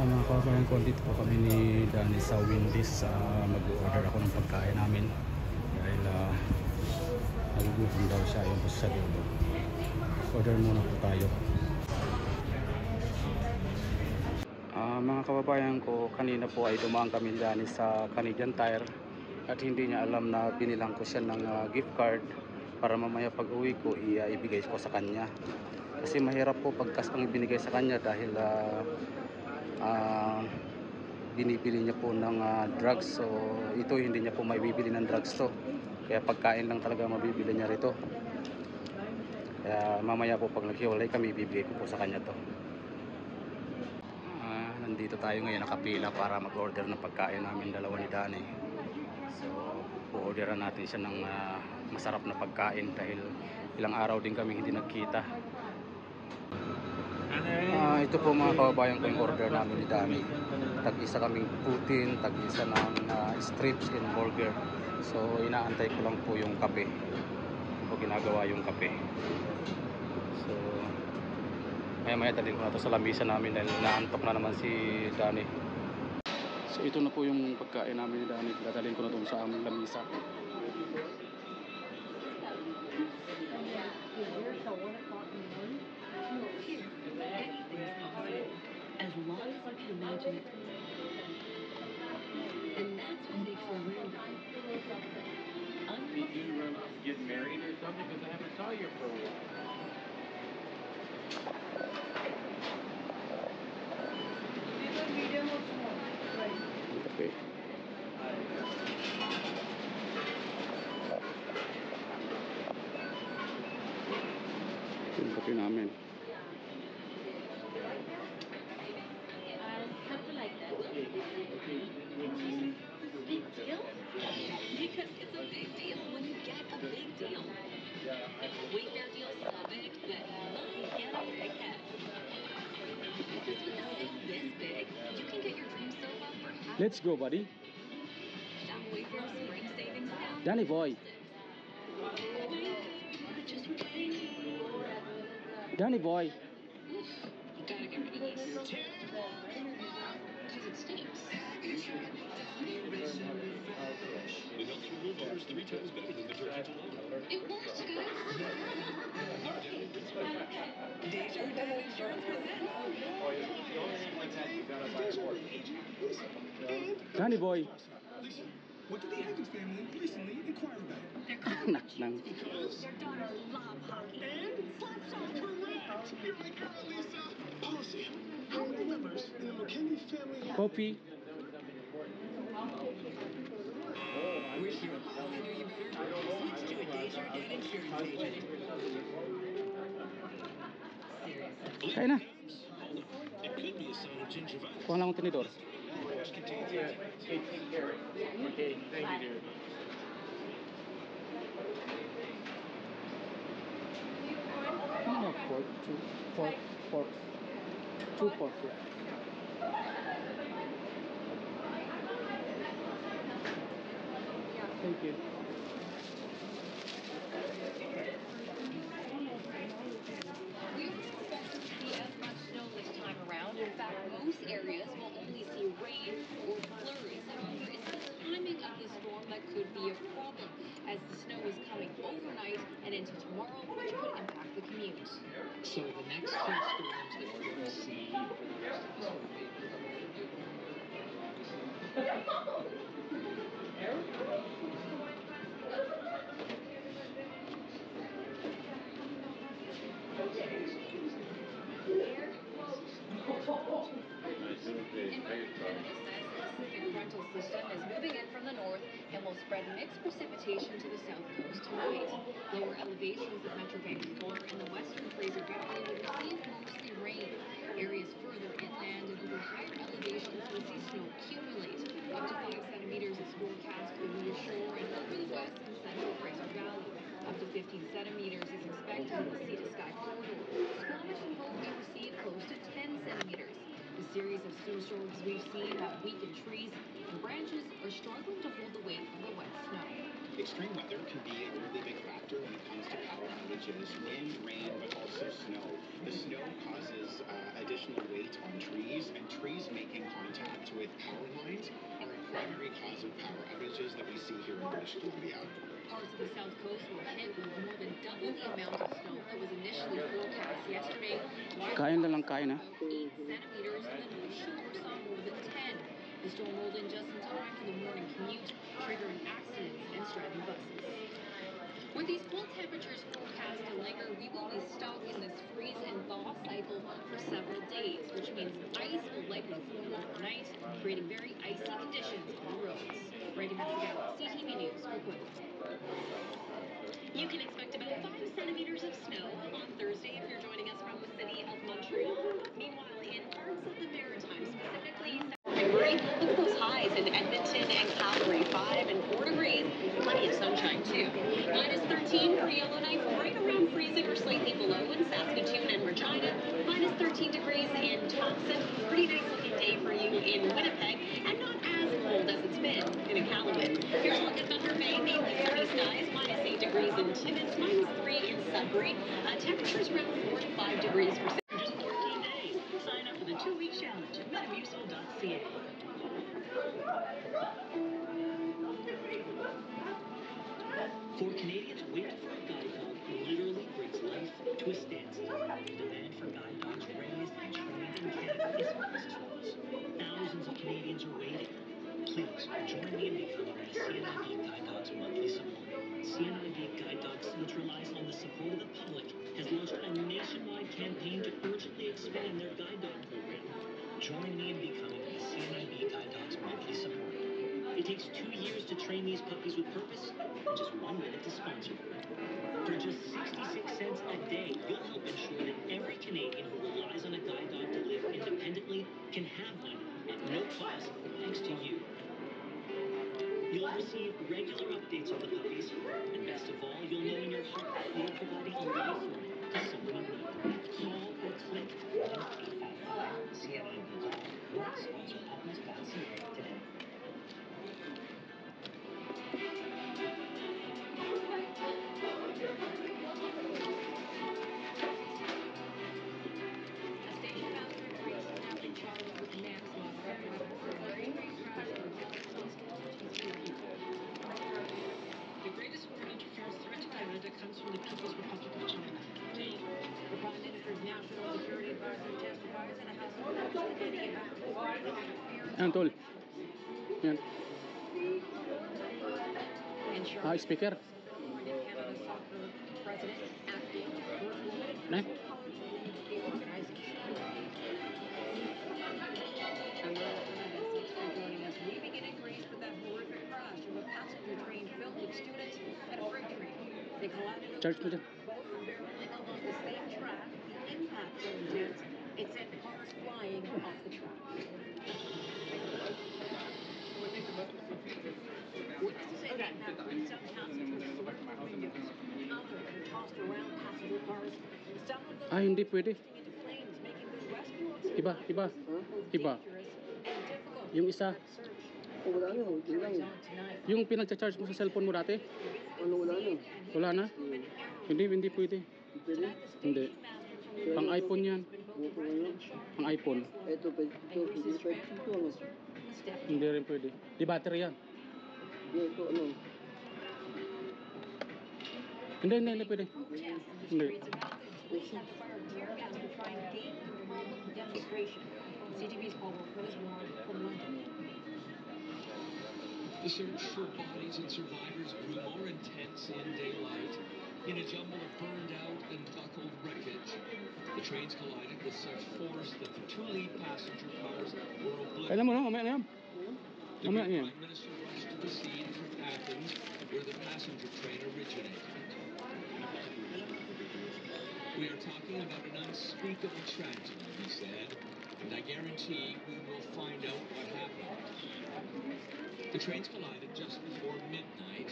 Mga kabayan ko, dito po kami ni Danny sa Wendy's. Mag-order ako ng pagkain namin dahil nagugutom daw siya, yung po sa dulo. Order muna po tayo. Mga kababayan ko, kanina po ay dumaan kami ni Danny sa Canadian Tire at hindi niya alam na binilang ko siya ng gift card para mamaya pag uwi ko ibigay ko sa kanya. Kasi mahirap po pag cash ang ibinigay sa kanya dahil binibili niya po ng drugs. So ito hindi niya po maibibili ng drugs to, kaya pagkain lang talaga mabibili niya rito. Kaya mamaya po pag naghiwalay kami, ibibigay ko po sa kanya to. Nandito tayo ngayon, nakapila para mag-order ng pagkain namin dalawa ni Danny. So po-orderan natin siya ng masarap na pagkain dahil ilang araw din kami hindi nagkita. Ito po mga kababayan ko yung order namin ni Danny. Tag-isa kaming putin, tag-isa ng strips and burger. So inaantay ko lang po yung kape. O ginagawa yung kape. So maya dalhin ko na ito sa lamisa namin dahil naantok na naman si Danny. So ito na po yung pagkain namin ni Danny. Dadalhin ko na ito sa aming lamisa. As long as you can imagine it. And that's what makes it random. Did you get married or something? Because I haven't saw you for a while. Kape. Yung kape namin. Something like that. Big deal? Because it's a big deal when you get a big deal. Wayfair deals so big that you might get a big head. Because with a sale this big, you can get your dream sofa for half. Let's go, buddy. Shop Wayfair spring savings now. Danny boy. Just wait. Danny boy. You gotta get rid of this. Because it stinks. It helps remove odors 3 times better than detergent alone. It works, guys. Desjardins Insurance presents. Danny boy. Listen, what did the Higgins family recently inquire about? They're calling Anak ng... their daughter love hockey. And slaps off correct. You're my girl, Lisa. Policy. How many members in the McKinney family have... Coffee. Wish your policy knew you better? Switch to a Desjardins Insurance agent. Kaya na. It could be a sign of gingivitis. Kuha lang akong tinidor. Which contains Take care. Okay, thank you, dear. Ano, pork? Two pork. Thank you. We don't expect to see as much snow this time around. In fact, most areas will only see rain or flurries. However, it's the timing of the storm that could be a problem, as the snow is coming overnight and into tomorrow, which could impact the commute. So the next two storms that we're going to see over the rest of this week. Pacific frontal system is moving in from the north and will spread mixed precipitation to the south coast tonight. Lower elevations of Metro Vancouver and the western Fraser Valley will receive mostly rain. Areas further inland and over higher elevations will see snow accumulate. Up to 5 centimeters is forecast for the shore and over the west and central Fraser Valley. Up to 15 centimeters is expected in the sea to sky corridor. Squamish and Hope may receive close to 10 centimeters. The series of snowstorms we've seen have weakened trees, and branches are struggling to hold the weight of the wet snow. Extreme weather can be a really big factor when it comes to power outages, wind, rain, but also snow. The snow causes additional weight on trees, and trees making outages that we see here in British Columbia. Parts of the south coast were hit with more than double the amount of snow that was initially forecast yesterday. Kain na lang, kain, ha? About 8 centimeters, and the North Shore saw more than 10. The storm rolled in just in time for the morning commute, triggering accidents and stranded buses. With these cold temperatures forecast to linger, we will be stuck in this freeze and thaw cycle for several days, which means ice will likely form overnight, creating very icy conditions on the roads. Reagan Matsugawa, CTV News, Oakland. You can expect about 5 centimeters of snow on Thursday if you're joining us from the city of Montreal. Meanwhile, in parts of the Maritimes, specifically February, look at those highs in Edmonton and Calgary, 5 and 4 degrees. Plenty of sunshine, too. Minus 13 for Yellowknife, right around freezing or slightly below in Saskatoon and Regina. Minus 13 degrees in Thompson. Pretty nice looking day for you in Winnipeg, and not as cold as it's been in Iqaluit. Here's a look at Thunder Bay, mainly sunny skies. Minus 8 degrees in Timmins, minus 3 in Sudbury. Temperatures around 4 to 5 degrees for just 14 days. Sign up for the 2-week challenge at metamucil.ca. For Canadians, waiting for a guide dog literally brings life to a standstill. Demand for guide dogs raised and trained in Canada is monstrous. Thousands of Canadians are waiting. Please join me in becoming a CNIB Guide Dogs monthly supporter. CNIB Guide Dogs, centralized on the support of the public, has launched a nationwide campaign to urgently expand their guide dog program. Join me in becoming a CNIB Guide Dogs monthly supporter. It takes 2 years to train these puppies with purpose and just 1 minute to sponsor them. For just 66 cents a day, you'll help ensure that every Canadian who relies on a guide dog to live independently can have one at no cost thanks to you. You'll receive regular updates on the puppies, and best of all, you'll know in your heart that you're providing a lifeline to someone in need. Call or click 1-855 CNIB or sponsor puppies.ca today. A station master in Greece is now being charged with manslaughter after a railway crash that lost 22 people. The greatest foreign interference threat to Canada comes from the People's Republic of China. The Prime Minister's National Security Advisor testifies in a House of Representatives about interference. Ayan, tol. Yan. And Charlotte, Speaker. appointed Canada Soccer President, acting first woman in Ne? football to lead the organization. I'm Marla Fernandez. Thanks for joining us. We begin in Greece with that horrific crash of a passenger train filled with students and a freight train. They collided Charge mo over dyan. both barreling along the same track. The impact so intense, it sent cars flying off the track. Witnesses say the impact when some passengers swerved through windows. Others were tossed around passenger cars. Some of them Hindi pwede. bursting into flames, making the rescue of Iba, iba. both Iba. dangerous and difficult. Yung isa. Search Wala na, for people hindi lang. carries on tonight. Yung pinagcha-charge mo sa cellphone mo dati? Ano, wala na. Wala na? Hindi pwede. Pwede? Hindi. Pang iPhone yan. Buto ngayon. Pang iPhone. Ito, pwede ito. Pwede ito, ano. Hindi rin pwede. Di battery yan. Hindi, ito, ano. Hindi pwede. Hindi. CTV's Paul Wilkers from London. The search for bodies and survivors grew more intense in daylight. In a jumble of burned out and buckled wreckage, the trains collided with such force that the 2 lead passenger cars were Kailan obliterated. mo na? Mamaya na yan. The Mamaya Greek yan. Prime Minister rushed to the scene from Athens, where the passenger train originated. We are talking about an unspeakable tragedy, he said, and I guarantee we will find out what happened. The trains collided just before midnight.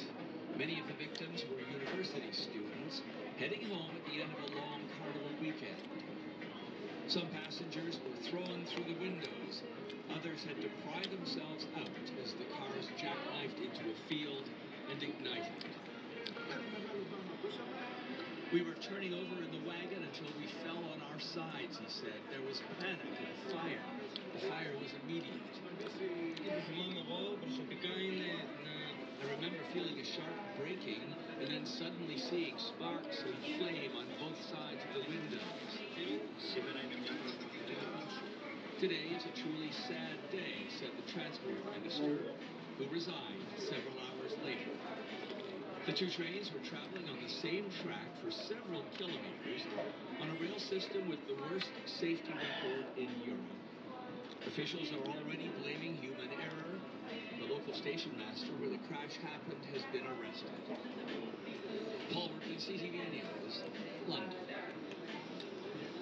Many of the victims were university students heading home at the end of a long carnival weekend. Some passengers were thrown through the windows. Others had to pry themselves out as the cars jackknifed into a field and ignited. We were turning over in the wagon until we fell on our sides, he said. There was panic and fire. The fire was immediate. Το θυμάμαι εγώ προσωπικά είναι να remember feeling a sharp braking and then suddenly seeing sparks and flame on both sides of the windows. Today is a truly sad day, said the transport minister, who resigned several hours later. The two trains were traveling on the same track for several kilometers on a rail system with the worst safety record in Europe. Officials are already blaming human error. The local station master where the crash happened has been arrested. Paul Wortman, CTV News, London.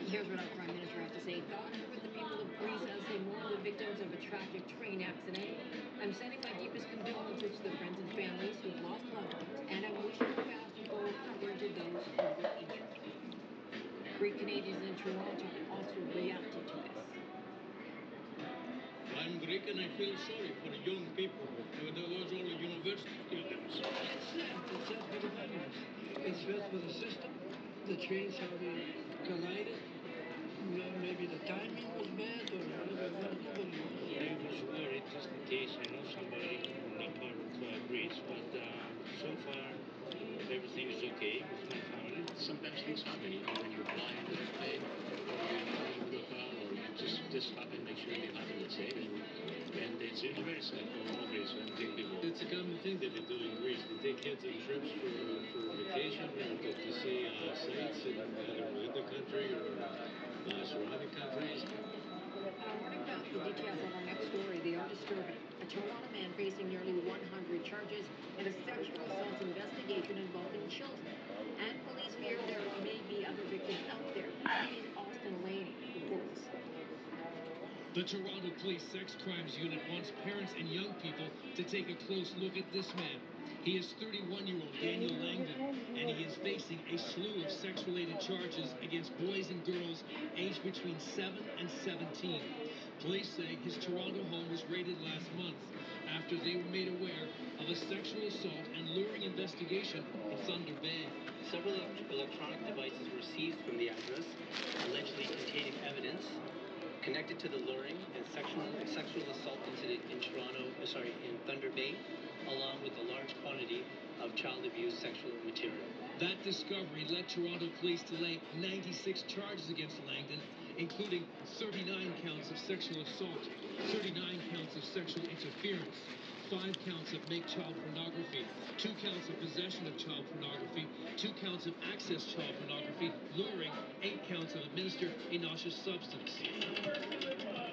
Here's what our Prime Minister has to say. Thoughts with the people of Greece as they mourn the victims of a tragic train accident. I'm sending my deepest condolences to the friends and families who've lost loved ones, and I'm wishing a fast and full recovery to those who were injured. Greek Canadians in Toronto also reacted to this. I'm Greek and I feel sorry for young people. Those all university students. It's sad for the families. It's bad for the system. The trains have collided. Maybe the timing was bad or whatever. Nobody knows. I was worried just in case I know somebody from that part of Greece, but so far everything is okay with my family. Sometimes things happen, you know, when you're flying with a plane, or you're driving with a car, or you just this happened, make sure you happen, let's say, and it's very sad for all Greece and big people. It's a common thing that they do in Greece. They take kids on trips for vacation, to see sites in either the country or surrounding countries. Running back the details of our next story, they are disturbing. A Toronto man facing nearly 100 charges in a sexual assault investigation involving children. And police fear there may be other victims out there. Here's Austin Laney reports. The Toronto Police Sex Crimes Unit wants parents and young people to take a close look at this man. He is 31-year-old Daniel Langdon, and he is facing a slew of sex-related charges against boys and girls aged between 7 and 17. Police say his Toronto home was raided last month after they were made aware of a sexual assault and luring investigation in Thunder Bay. Several electronic devices were seized from the address, allegedly containing evidence connected to the luring and sexual assault incident in Thunder Bay, along with a large quantity of child abuse sexual material. That discovery led Toronto police to lay 96 charges against Langdon, including 39 counts of sexual assault, 39 counts of sexual interference, 5 counts of make child pornography, 2 counts of possession of child pornography, 2 counts of access child pornography, luring, 8 counts of administer a nauseous substance.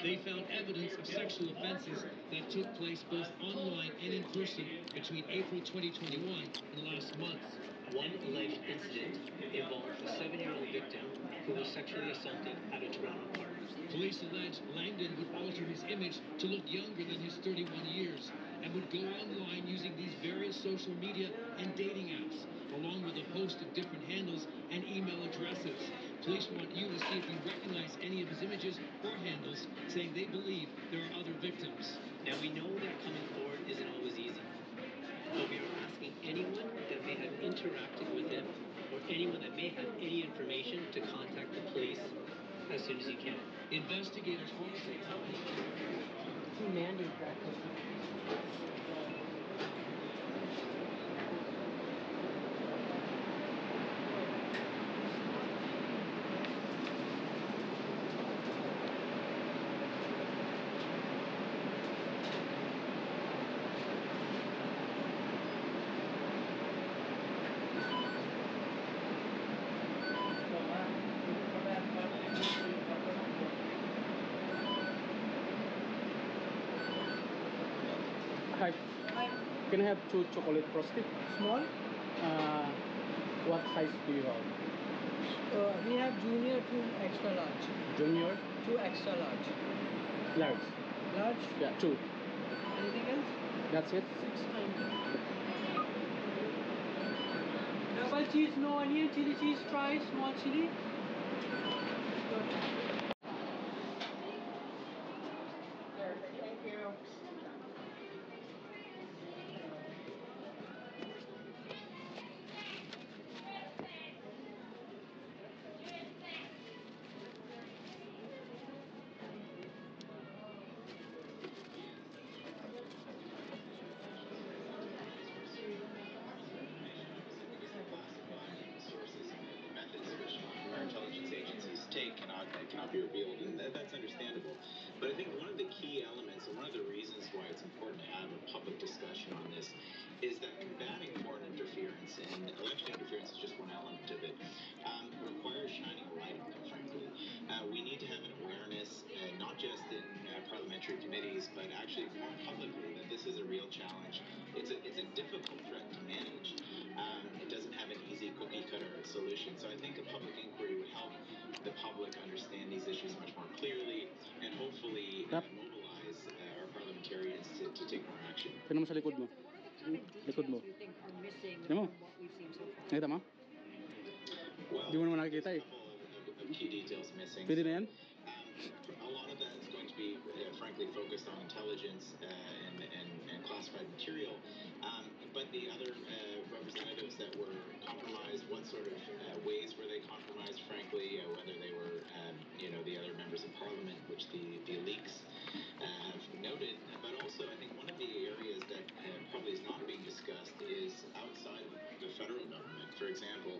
They found evidence of sexual offenses that took place both online and in person between April 2021 and last month. One alleged incident involved a 7-year-old victim who was sexually assaulted at a Toronto park. Police allege Langdon would alter his image to look younger than his 31 years and would go online using these various social media and dating apps, along with a host of different handles and email addresses. Police want you to see if you recognize any of his images or handles, saying they believe there are other victims. Now, we know that coming forward isn't always easy, but we are asking anyone that may have interacted with him or anyone that may have any information to contact the police as soon as you can. Investigators also tell me Mandy practice. Hi. Can I have 2 chocolate frosted? Small? What size do you have? We have junior to extra large. Junior? To extra large. Large? Large? Yeah, 2. Anything else? That's it? 690. Double cheese, no onion, chili cheese, fries, small chili. Thank you. is a real challenge. It's a difficult threat to manage. It doesn't have an easy cookie-cutter solution. So I think a public inquiry would help the public understand these issues much more clearly and hopefully mobilize our parliamentarians to take more action. Tignan mo sa likod mo. Likod mo. Tignan mo. Nakita mo? Hindi mo naman nakikita eh. Key details missing. Pwede na yan? A lot of that is going to be, frankly, focused on intelligence and classified material. But the other representatives that were compromised, what sort of ways were they compromised, frankly, whether they were, the other members of parliament, which the leaks have noted. But also, I think one of the areas that probably is not being discussed is outside of the federal government. For example,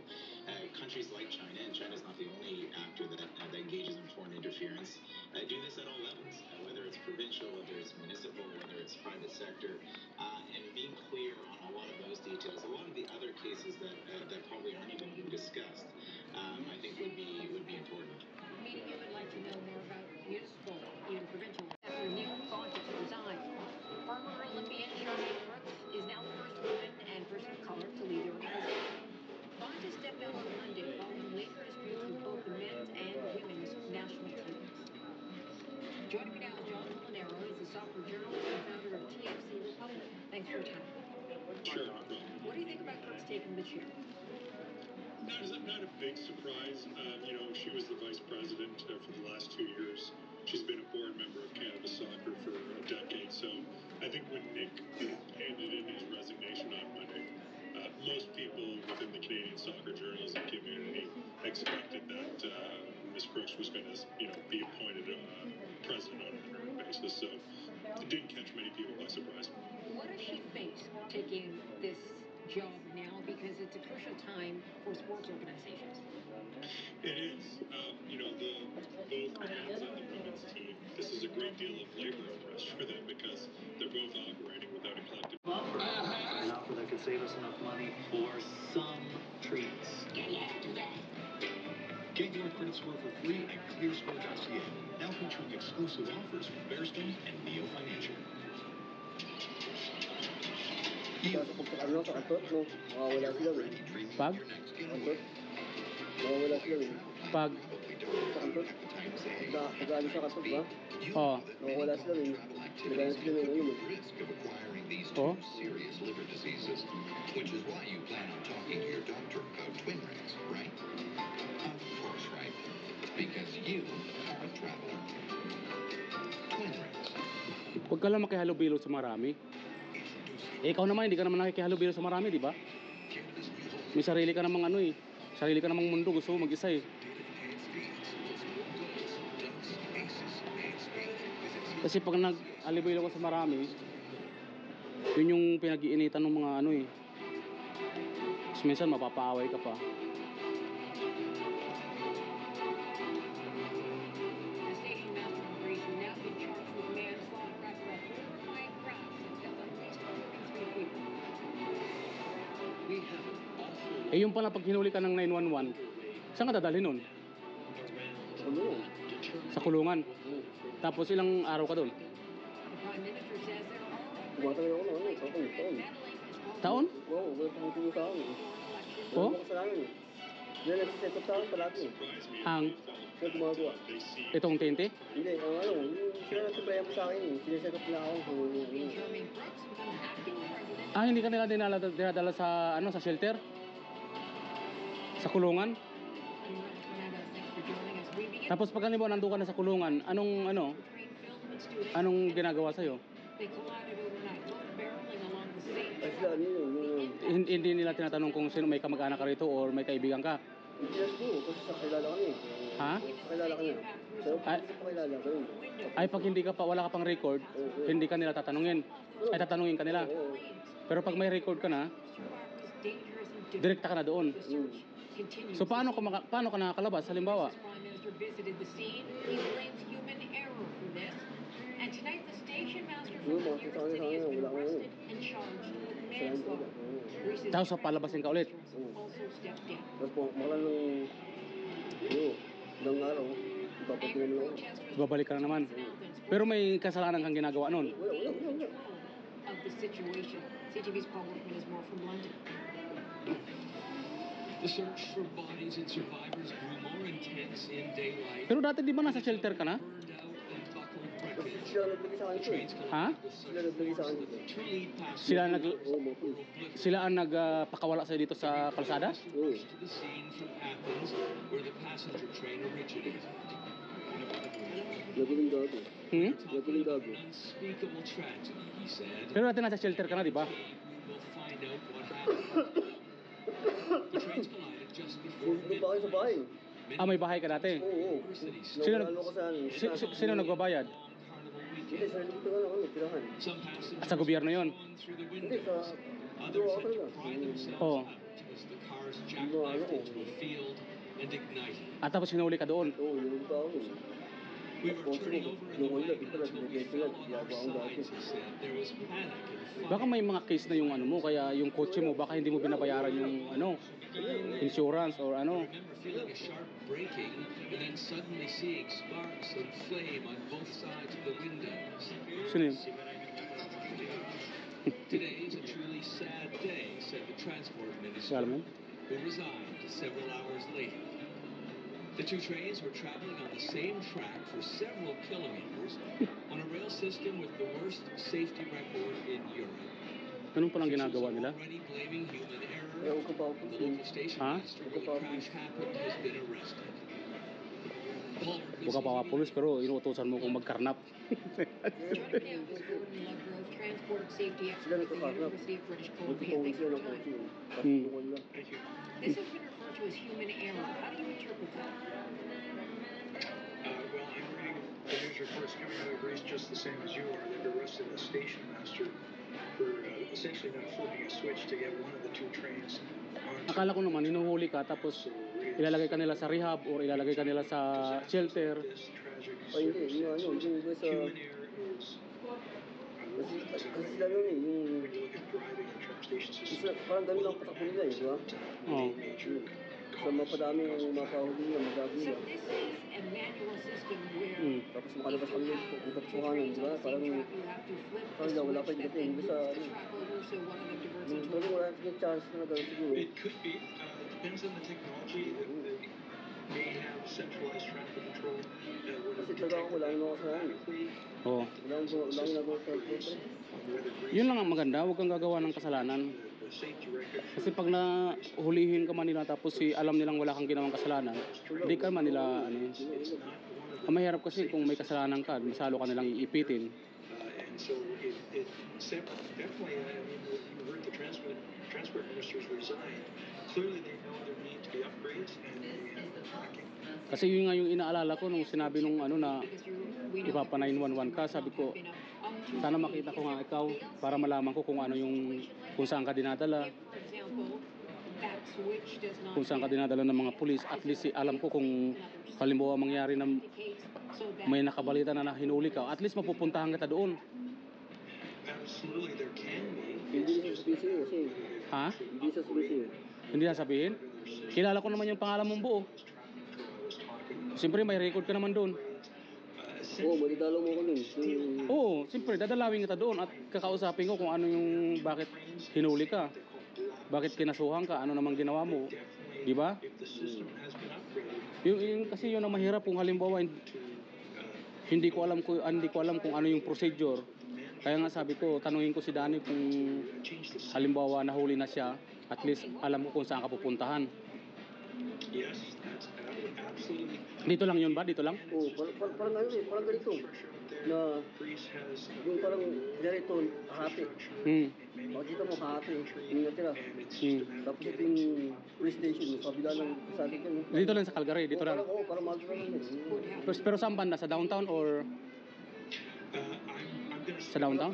countries like China, and China is not the only actor that engages in foreign interference, do this at all levels, whether it's provincial, whether it's municipal, whether it's private sector, and being clear on a lot of those details. A lot of the other cases that probably aren't even being discussed, I think would be important. Media would like to know more about municipal, even provincial, after Nick Fontes resigned. Former Olympian Charmaine Brooks is now the first woman and person of color to lead the organization. Fontes stepped down on Monday following later disputes with both the men's and women's national teams. Joining me now is John Molinaro. He's a software journalist and founder of TFC Republic. Thanks for your time. Sure. What do you think about Brooks taking the chair? Not a big surprise. She was the vice president for the last 2 years. She's been a board member of Canada Soccer for a decade. So I think when Nick handed in his resignation on Monday, most people within the Canadian soccer journalism community expected that Ms. Brooks was going to, be appointed president on an interim basis. So it didn't catch many people by surprise. What does she face taking this job now, because it's a crucial time for sports organizations? It is. Both the men's and the women's team, this is a great deal of labor unrest for them because they're both operating without a collective. An offer that could save us enough money for some treats. Get your credit score for free at clearscore.ca. Now featuring exclusive offers from Bearstone and Neo Financial. Pag? Pag? Nag-ano sa katot ba? Oo. Nawawala sila rin. Nag-ano sila rin ngayon. Oo. Serious liver diseases, which is why you plan on talking to your doctor about twin rings, right? Of course, right. Because you are a traveler. Twin rings. Huwag ka lang makihalubilo sa marami. Ikaw naman, hindi ka naman nakikihalubilo sa marami, di ba? May sarili ka namang sarili ka namang mundo, gusto mo mag-isa eh. Kasi pag nag-alibilo ko sa marami, yun yung pinag-iinitan ng mga Tapos minsan mapapaaway ka pa. Eh yung pala pag hinuli ka ng 911, saan ka dadalhin nun? Sa kulungan. Tapos ilang araw ka doon? Tumatagay ako na taon. Taon? Oo, wala pang tulo sa akin. Oo? Wala pa sa akin. Hindi, nagsiset up sa akin palagi. Ang? Sino gumagawa? Itong TNT? Hindi, sila nagsipraya mo sa akin. Siniset up na ako. Hindi ka nila dinadala sa sa shelter? Sa kulungan? Tapos pag halimbawa nandun ka na sa kulungan, anong ginagawa sa'yo? Hindi nila tinatanong kung sino may kamag-anak ka rito or may kaibigan ka? Hindi na siguro, kasi sa kilala kami. Ha? Sa kilala ka na. Pero pag hindi pa kilala, ganun. Ay, pag hindi ka pa, wala ka pang record, hindi ka nila tatanungin. Ay, tatanungin ka nila. Pero pag may record ka na, direkta ka na doon. So paano ka nakakalabas halimbawa? Tapos palabasin ka ulit. Tapos po, makalan ng araw, babalik ka na naman. Pero may kasalanan kang ginagawa nun. Wala. the situation. CTV's Paul Workman has more from London. The search for bodies and survivors grew more intense in daylight. Pero dati di ba nasa shelter ka na? Sila nagbigay sa akin ito eh. Ha? Sila nagbigay sa akin ito. Sila ang nagpakawala sa'yo dito sa kalsada? Oo. To the scene from Athens, where the passenger train originated. Naguling gago. Naguling gago. Unspeakable tragedy, he said. Pero dati nasa shelter ka na, di ba? We'll find out what happened. The trains collided just before Doon pa kayo sa bahay. Ah, may bahay ka dati? Oo. Nawala ko sa Sino nagbabayad? Hindi, sa dito ka na ako, tirahan. At sa gobyerno yon? Hindi, sa... Ito ako talaga. Oo. Ano ko? At tapos hinuli ka doon? Oo, hinuli pa ako. Tapos ko, nung wala, dito lang, nag-get lang, yaba ang dati. Baka may mga case na yung ano mo, kaya yung kotse mo, baka hindi mo binabayaran yung ano, insurance or ano. Feeling a sharp braking and then suddenly seeing sparks and flame on both sides of the windows. Sino yun? Today is a truly sad day, said the transport minister, Alam mo? who resigned several hours later. The two trains were traveling on the same track for several kilometers on a rail system with the worst safety record in Europe. Anong palang ginagawa nila? Already blaming human error. Ewan ko pa ako. The local station Ha? master where the crash happened has been arrested. Buka pa pulis pero inuutosan mo kung magkarnap. Transport safety expert at the University of British Columbia. Thanks for your time. This has been referred to as human error. How do you interpret that? Well, I'm reading the news reports coming out of Greece just the same as you are. They've arrested a station master for essentially not flipping a switch to get one of the two trains on. Akala ko naman hinuhuli ka tapos ilalagay ka nila sa rehab or ilalagay ka nila sa shelter. Ay, hindi. Yung ano, yung iba sa... Kasi sila yun eh, yung... Parang ganun lang patakbo nila eh, di ba? Oo. So mapadami yung mapahuli nila, magagawa nila. Tapos makalabas kami yung kapsuhanan, di ba? Parang wala pa yung dating. Iba sa ano. Parang wala yung chance na gano'n siguro. It could be. Depends on the technology. May have centralized traffic control. Kasi talaga wala naman ako sa ano. Oo. Wala akong ginagawa sa traffic. Yun lang ang maganda, huwag kang gagawa ng kasalanan. Kasi pag nahulihin ka man nila tapos alam nilang wala kang ginawang kasalanan, hindi ka man nila ano. Ang mahirap kasi kung may kasalanan ka, masalo ka nilang iipitin. And so it definitely, I mean, you heard the transport ministers resign. Clearly they know there need to be upgrades and they have been tracking. Kasi yun nga yung inaalala ko nung sinabi nung ano na ipapa 911 ka, sabi ko sana makita ko nga ikaw para malaman ko kung ano yung kung saan ka dinadala. Kung saan ka dinadala ng mga pulis, at least alam ko kung halimbawa mangyari na may nakabalita na hinuli ka, at least mapupuntahan kita doon. Absolutely, there can be. Hindi sa sabihin kasi. Ha? Hindi sa sabihin. Hindi sasabihin? Kilala ko naman yung pangalan mong buo. Siyempre may record ka naman doon. Oo, madidalo mo ko nun. Oo, siyempre dadalawin kita doon at kakausapin ko kung ano yung bakit hinuli ka. Bakit kinasuhan ka, ano namang ginawa mo. Di ba? Yung kasi yun ang mahirap kung halimbawa hindi ko alam kung ano yung procedure. Kaya nga sabi ko, tanungin ko si Danny kung halimbawa nahuli na siya, at least alam ko kung saan ka pupuntahan. Yes, that's absolutely. Dito lang yun ba? Dito lang? Oo, parang ano eh, parang ganito. Na yung parang ganito, hati. Makikita mo hati, yung natira. Tapos ito yung police station, kabila ng kasali ka. Dito lang sa Calgary, dito lang. Oo, parang magkano lang. Pero saan banda? Sa downtown or? Sa downtown?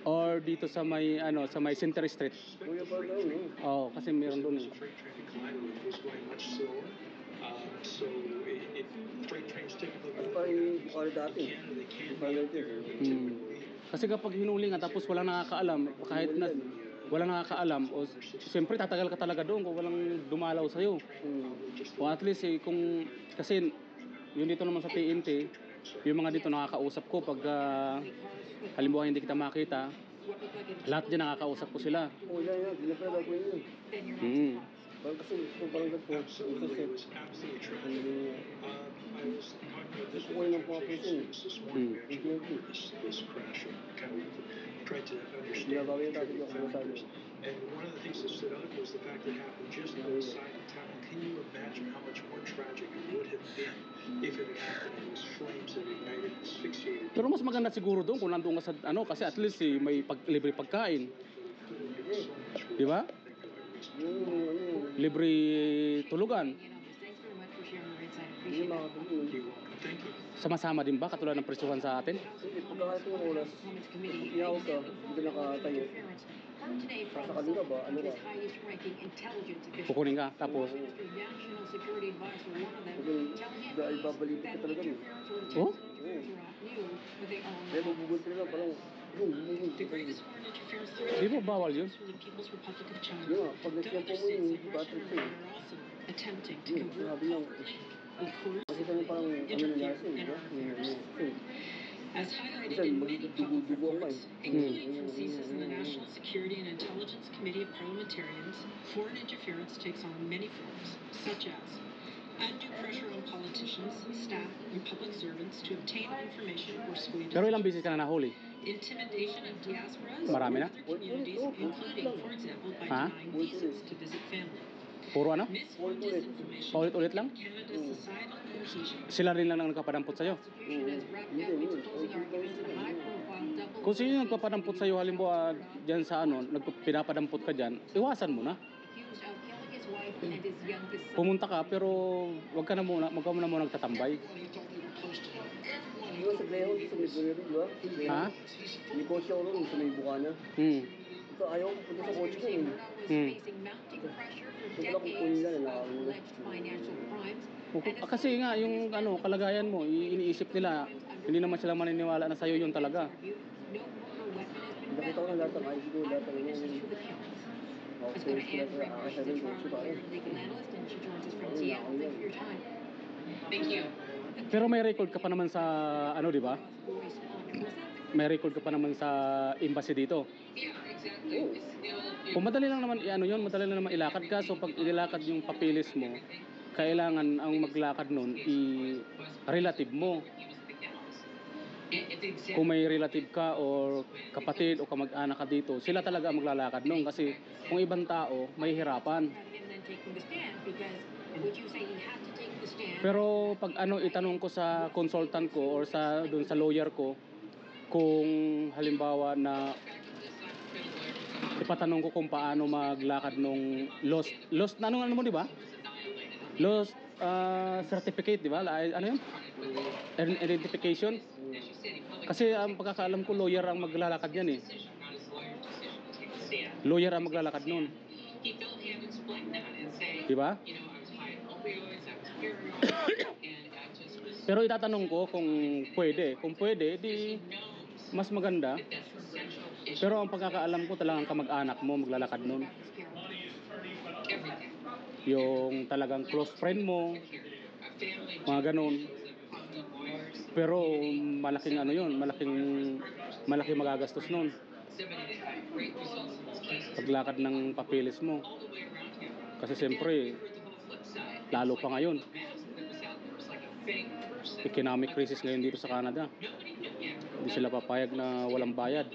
Or dito sa may sa may Center Street? Oo, kasi meron doon. Kasi kapag hinuli nga tapos walang nakakaalam, kahit na walang nakakaalam, o siyempre tatagal ka talaga doon kung walang dumalaw sa'yo. O at least kung kasi yung dito naman sa TNT, yung mga dito nakakausap ko pag halimbawa hindi kita makita, lahat dyan nakakausap ko sila. Oo, yan. Ginapala ko yun. Parang kasi ito parang ganito. Gusto ko yun ang papasin. Ginagawin natin yung sinasabi. And one of the things that stood out was the fact that it happened just outside of town. Can you imagine how much more tragic it would have been if it had happened and those flames that ignited and asphyxiated? Pero mas maganda siguro doon kung nandun ka sa ano, kasi at least may libre pagkain. Di ba? Libre tulugan. Sama-sama din ba katulad ng presyuhan sa atin? Hindi, pagkakait ng oras, tinawag ka, hindi ka nakatayo. Sa kanila ba, ano ka? Kukunin ka, tapos? Dahil babalitin ka talaga mo. Oh? Kaya magbubunti nila, parang, di mo bawal yun? Di ba, pag nagsiyapo mo yung battery ko eh. Sabi lang, kasi kami parang, ano nangyari sa'yo, di ba? As highlighted in many public reports, including from CSIS and the National Security and Intelligence Committee of Parliamentarians, foreign interference takes on many forms, such as undue pressure on politicians, staff, and public servants to obtain information or sway Pero ilang bisis ka na nahuli? intimidation of diasporas Marami na? and other communities, including, for example, by denying visas to visit family. Puro ano? Misinformation Paulit-ulit lang? Canada's societal cohesion. Sila rin lang ang nagpapadampot sa'yo? Kung sino yung nagpapadampot sa'yo, halimbawa dyan sa ano, pinapadampot ka dyan, iwasan mo na. Pumunta ka, pero wag ka na muna nagtatambay. Di ba sa Gleho, sa may Guerrero, di ba? Ha? May kotse ako rin sa may Bukana. Ito, ayaw ko punta sa kotse ko eh. Ito pala kukunin lang, nakakagulat. Kasi nga, yung ano, kalagayan mo, iniisip nila, hindi naman sila maniniwala na sa'yo yun talaga. Nakita ko na lahat ng ID ko, lahat ng mga okay, sila sa akasya rin kotse pa eh. Pero may record ka pa naman sa, ano, di ba? May record ka pa naman sa embassy dito. Kung madali lang naman, ano yun, madali lang naman ilakad ka. So pag ilakad yung papilis mo, kailangan ang maglakad nun, relative mo. Kung may relative ka or kapatid o kamag-anak ka dito, sila talaga ang maglalakad nun. Kasi kung ibang tao, may hirapan. Pero pag ano itanong ko sa consultant ko or sa doon sa lawyer ko, kung halimbawa na ipatanong ko kung paano maglakad nung lost na ano mo, di ba? Lost certificate, di ba? Ano yun? Identification. Kasi ang pagkakaalam ko, lawyer ang maglalakad yan eh. Lawyer ang maglalakad nun. Di ba? Pero itatanong ko kung pwede. Kung pwede, di mas maganda. Pero ang pagkakaalam ko talagang kamag-anak mo maglalakad nun. Yung talagang close friend mo, mga ganun. Pero malaking ano yun, malaking magagastos nun. Paglakad ng papilis mo. Kasi siyempre, lalo pa ngayon. Economic crisis ngayon dito sa Canada. Hindi sila papayag na walang bayad.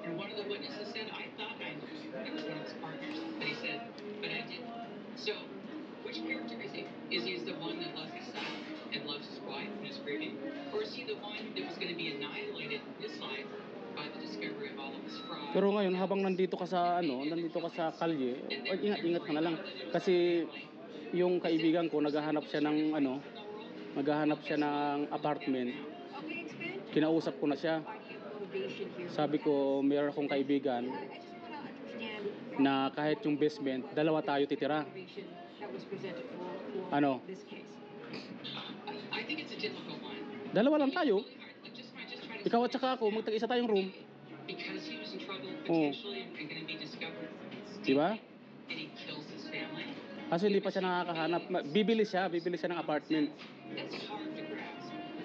And one of the witnesses said, I thought I knew one of his partners, but he said, but I didn't. So, which character is he? Is he the one that loves his son and loves his wife and is grieving? Or is he the one that was going to be annihilated in his life by the discovery of all of his fraud? Pero ngayon, habang nandito ka sa kalye, ingat ka na lang. Kasi yung kaibigan ko, naghahanap siya ng apartment. Kinausap ko na siya. Sabi ko, mayroon akong kaibigan na kahit yung basement, dalawa tayo titira. Ano? Dalawa lang tayo. Ikaw at saka ako, magtag-isa tayong room. Oo. Diba? Kasi hindi pa siya nakakahanap. Bibili siya ng apartment.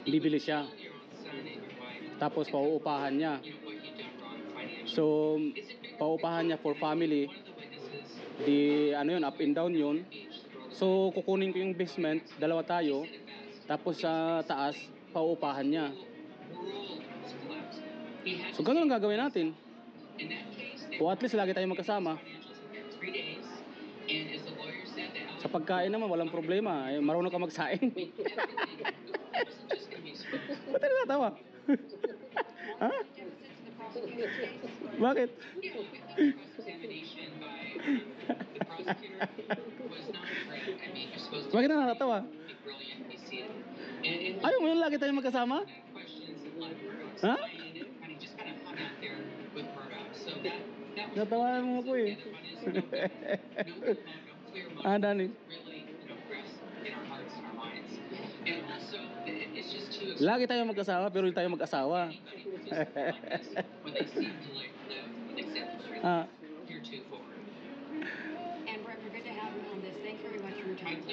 bibili siya. Tapos pauupahan niya. So, pauupahan niya for family. Di ano yun, up and down yun. So, kukunin ko yung basement, dalawa tayo. Tapos sa taas, pauupahan niya. So, ganun ang gagawin natin. O at least lagi tayo magkasama. Sa pagkain naman, walang problema. Eh, marunong ka magsaing. Ba't tayo natawa? Ha? Bakit? Bakit na natatawa? Ayaw mo yun lagi tayo magkasama? Ha? Natawa mo ako eh. Ah, Dani. Lagi tayo magkasama pero hindi tayo mag-asawa. Ah.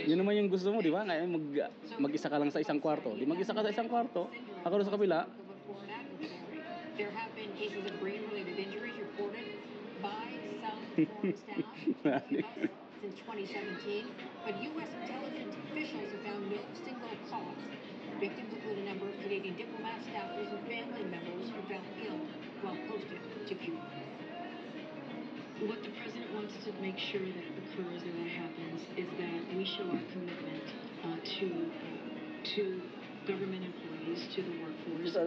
Yun naman yung gusto mo, di ba? Ngayon mag-isa ka lang sa isang kwarto. Di mag-isa ka sa isang kwarto. Ako doon sa kabila. There have been cases of brain-related injuries reported by some foreign staff since 2017, but U.S. intelligence officials have found no single cause. Victims include a number of Canadian diplomats, staffers, and family members who fell ill while posted to Cuba. What the president wants to make sure that occurs and that happens is that we show our commitment to government employees, to the workforce. This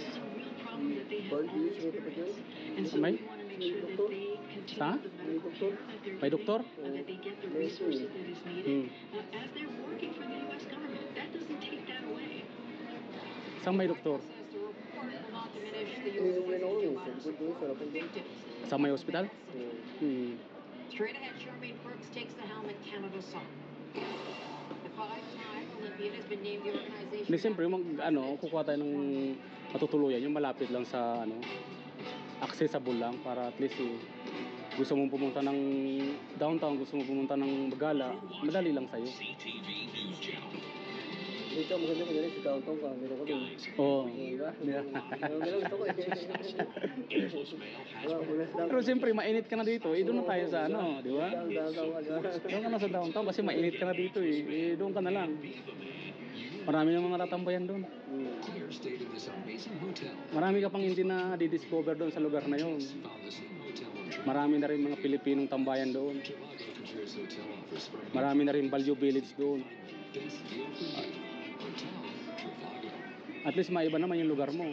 is a real problem that they have all experienced, and so we want to make sure that they continue the medical care that they're getting, that they get the resources that is needed as they're working for the U.S. government. That doesn't take that away. Saan may doktor? Sa may hospital? Straight ahead, Charmaine Brooks takes the helm at Canada Song. The five-time Olympian has been named the organization. Hindi, siyempre, kukuha tayo ng matutuluyan, yung malapit lang sa, accessible lang para at least, gusto mong pumunta ng downtown, gusto mong pumunta ng Bagala, madali lang sa'yo. Dito, maganda ko sa downtown ka, meron ko dun. Oo. Pero siyempre, mainit ka na dito, doon na tayo sa di ba? Doon ka na sa downtown kasi mainit ka na dito doon ka na lang. Marami namang natatambayan doon. Marami ka pang hindi na di-discover doon sa lugar na yun. Marami na rin mga Pilipinong tambayan doon. Marami na rin Value Village doon. At least maiba naman yung lugar mo.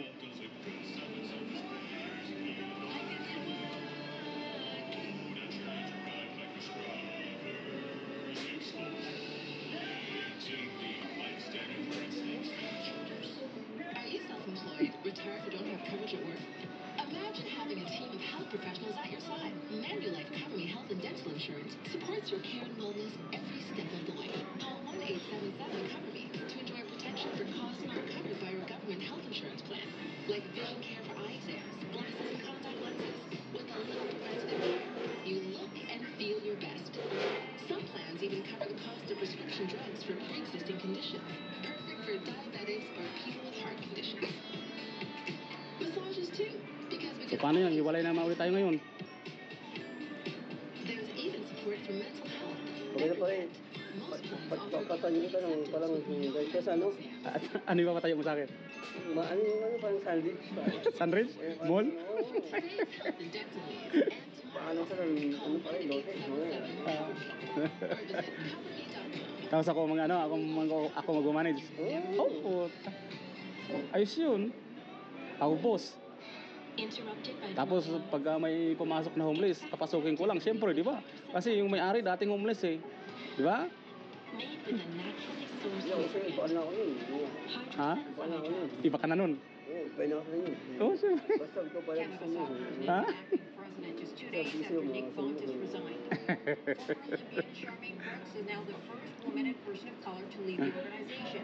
Are you self-employed, retired, or don't have coverage at work? Imagine having a team of health professionals at your side. Manulife Cover Me Health and Dental Insurance supports your care and wellness every step of the way. Call 1-877 Cover Me to enjoy protection for costs not covered by your government health insurance plan, like vision care for eye exams, glasses, and contact lenses. With a little preventative care, you look and feel your best. Some plans even cover the cost of prescription drugs for pre-existing conditions, perfect for diabetics or people with heart conditions. Massages too, because we So paano yan? Hiwalay na ulit tayo ngayon. There's even support for mental health. Okay na pa rin. Patayo ka ng parang dahil ka sa Ano yung papatayo mo sa akin? Parang sandwich. Sandwich? Mall? Paano sa pa rin, lote? Tapos ako ako mag-manage. Oh, ayos yun. Ako boss. Tapos pag may pumasok na homeless, papasukin ko lang. Siyempre, di ba? Kasi yung may-ari dating homeless Di ba? Ha? Iba ka na nun? Iba na ako na yun. Oo, siyempre. Basta ito pala gusto mo. Ha? Just 2 days after Nick Fontes resigned. Former Olympian Charmaine Brooks is now the first woman and person of color to lead the organization.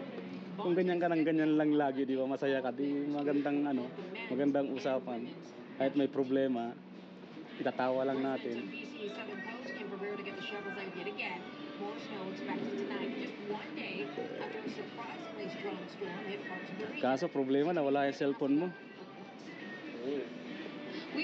Kung ganyan ka ng ganyan lang lagi, di ba? Masaya ka. Di magandang usapan. Kahit may problema, itatawa lang natin. BC 7 Post can prepare to get the shovels out yet again. More snow expected tonight, just one day after a surprisingly strong storm hit parts of the region. Kaso problema na wala yung cellphone mo.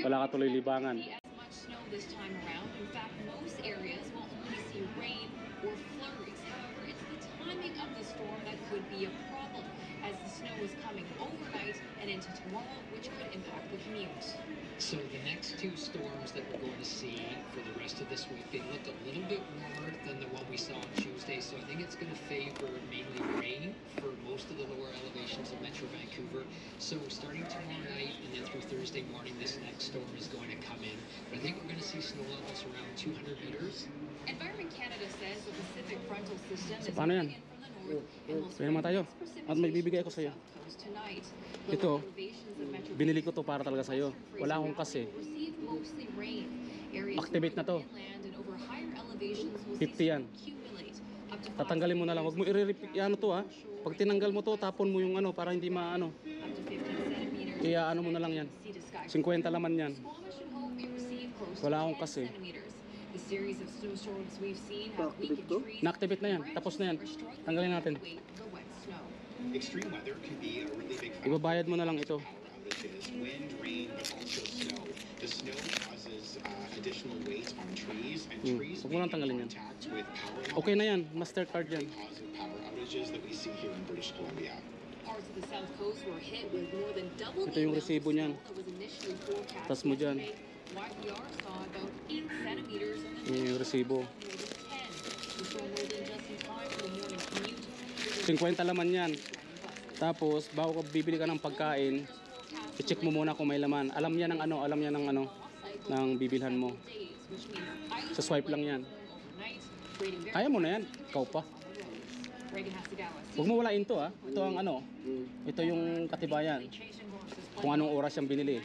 Wala ka tuloy libangan. As much snow this time around. In fact, most areas will only see rain or flurries. However, it's the timing of the storm that could be a problem, as the snow is coming overnight and into tomorrow, which could impact the commute. So the next two storms that we're going to see for the rest of this week, they look a little bit warmer than the one we saw on Tuesday. So I think it's going to favor mainly rain for most of the lower elevations of Metro Vancouver. So starting tomorrow night and then through Thursday morning, this next storm is going to come in. But I think we're going to see snow levels around 200 meters. Environment Canada says the Pacific frontal system is Paano yan? moving in from the north and will Pwede naman tayo. At may bibigay ako sa'yo. coast tonight. Ito, binili ko to para talaga sa'yo. Wala akong kasi. Receive mostly rain. Areas Activate na to. inland and over higher elevations will 50 see yan. snow accumulate up to 5 Tatanggalin mo na lang. Huwag mo i-repeat. Ano to ha? Pag tinanggal mo to, tapon mo yung ano para hindi maano. Kaya ano mo na lang yan. 50 laman yan. Wala akong kasi. The series of snowstorms we've seen have weakened trees. Na-activate na yan. Tapos na yan. Tanggalin natin. The wet snow. Extreme weather can be a really big factor. Ibabayad mo na lang ito. Outages, wind, rain, but also snow. The snow causes additional weight on trees, and trees Huwag mo lang tanggalin yan. contact with power Okay na yan. Mastercard yan. cause of power outages that we see here in British Columbia. Parts of the south coast were hit with more than double Ito yung resibo niyan. that was initially forecast. Tas mo dyan. YPR saw about 8 centimeters in the Yung resibo. 10. We saw more than just in time for the morning commute. 50 laman yan. Tapos, bago ka bibili ka ng pagkain, i-check mo muna kung may laman. Alam niya ng ano, ng bibilhan mo. Sa swipe lang yan. Kaya mo na yan. Ikaw pa. Huwag mo walain to ha. Ito ang ano. Ito yung katibayan. Kung anong oras yung binili.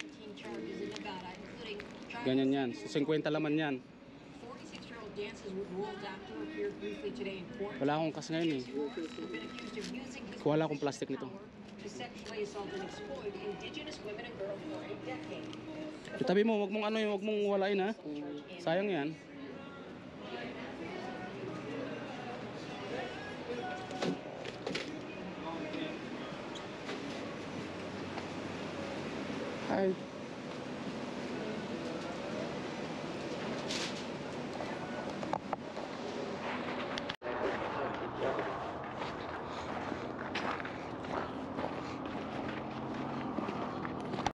Ganyan yan. So, 50 laman yan. Wala akong kas ngayon eh. Wala akong plastic nito. Itabi mo, wag mong ano yung, wag mong walain ha. Sayang yan. Hi.